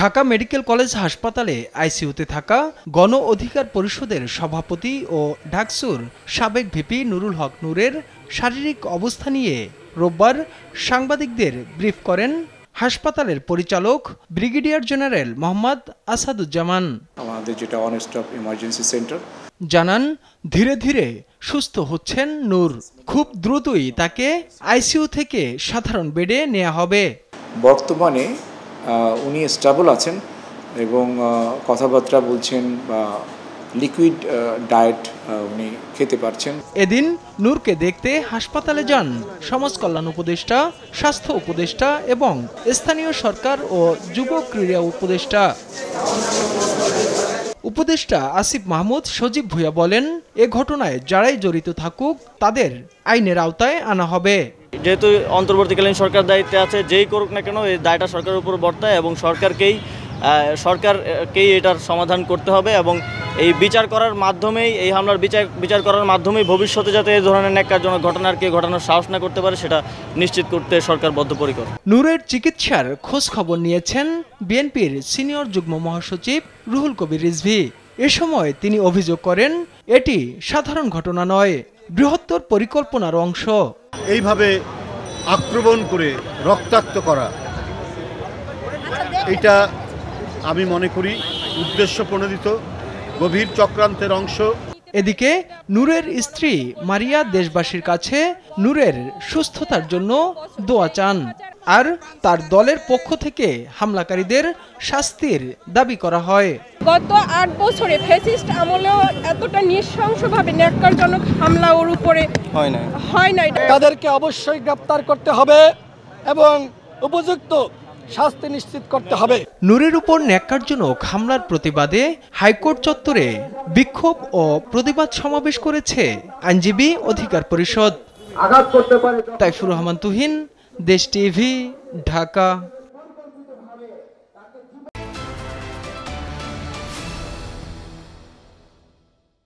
Dhaka medical college হাসপাতালে আইসিইউতে থাকা গণ অধিকার পরিষদের সভাপতি ও ডাকসুর সাবেক ভিপি নুরুল হক নূরের শারীরিক অবস্থা নিয়ে রোববার সাংবাদিকদের ব্রিফ করেন হাসপাতালের পরিচালক ব্রিগেডিয়ার জেনারেল মোহাম্মদ আসাদুজ্জামান। আমাদের যেটা ওয়ান স্টপ ইমার্জেন্সি সেন্টার জানান, ধীরে ধীরে সুস্থ হচ্ছেন নূর। খুব দ্রুতই তাকে আইসিইউ থেকে সাধারণ বেডে নেওয়া হবে। বর্তমানে উনি স্টেবল আছেন এবং কথাবার্তা বলছেন বা লিকুইড ডায়েট উনি খেতে পারছেন। এদিন নূরকে দেখতে হাসপাতালে যান সমাজ কল্যাণ উপদেষ্টা, স্বাস্থ্য উপদেষ্টা এবং স্থানীয় সরকার ও যুব ক্রীড়া উপদেষ্টা আসিফ মাহমুদ সজীব ভুঁইয়া বলেন, এ ঘটনায় যারাই জড়িত থাকুক তাদের আইনের আওতায় আনা হবে। যেহেতু অন্তর্বর্তীকালীন সরকার দায়িত্বে আছে, যেই করুক না কেন এই দায়টা সরকারের উপর বর্তায় এবং সরকারকেই এটার সমাধান করতে হবে এবং এই বিচার করার মাধ্যমেই, এই হামলার বিচার করার মাধ্যমেই ভবিষ্যতে যাতে এই ধরনের ন্যাক্কারজনক ঘটনার ঘটানোর সাহস না করতে পারে সেটা নিশ্চিত করতে সরকার বদ্ধপরিকর। নূরের চিকিৎসার খোঁজ খবর নিয়েছেন বিএনপির সিনিয়র যুগ্ম মহাসচিব রুহুল কবির রিজভী। এ সময় তিনি অভিযোগ করেন, এটি সাধারণ ঘটনা নয়, বৃহত্তর পরিকল্পনার অংশ। এইভাবে আক্রমণ করে রক্তাক্ত করা, এটা আমি মনে করি উদ্দেশ্য প্রণোদিত গভীর চক্রান্তের অংশ। এদিকে নূরের স্ত্রী মারিয়া দেশবাসীর কাছে নূরের সুস্থতার জন্য দোয়া চান আর তার দলের পক্ষ থেকে হামলাকারীদের শাস্তির দাবি করা হয়। গত 8 বছরে ফ্যাসিস্ট আমলেও এতটা নৃশংসভাবে ন্যাক্কারজনক হামলা ওর উপরে হয় নাই। তাদেরকে অবশ্যই গ্রেফতার করতে হবে এবং উপযুক্ত শাস্তি নিশ্চিত করতে হবে। নূরের উপর ন্যাক্কারজনক হামলার প্রতিবাদে হাইকোর্ট চত্বরে বিক্ষোভ ও প্রতিবাদ সমাবেশ করেছে আইনজীবী অধিকার পরিষদ। তাইফুর রহমান তুহিন, দেশ টিভি, ঢাকা।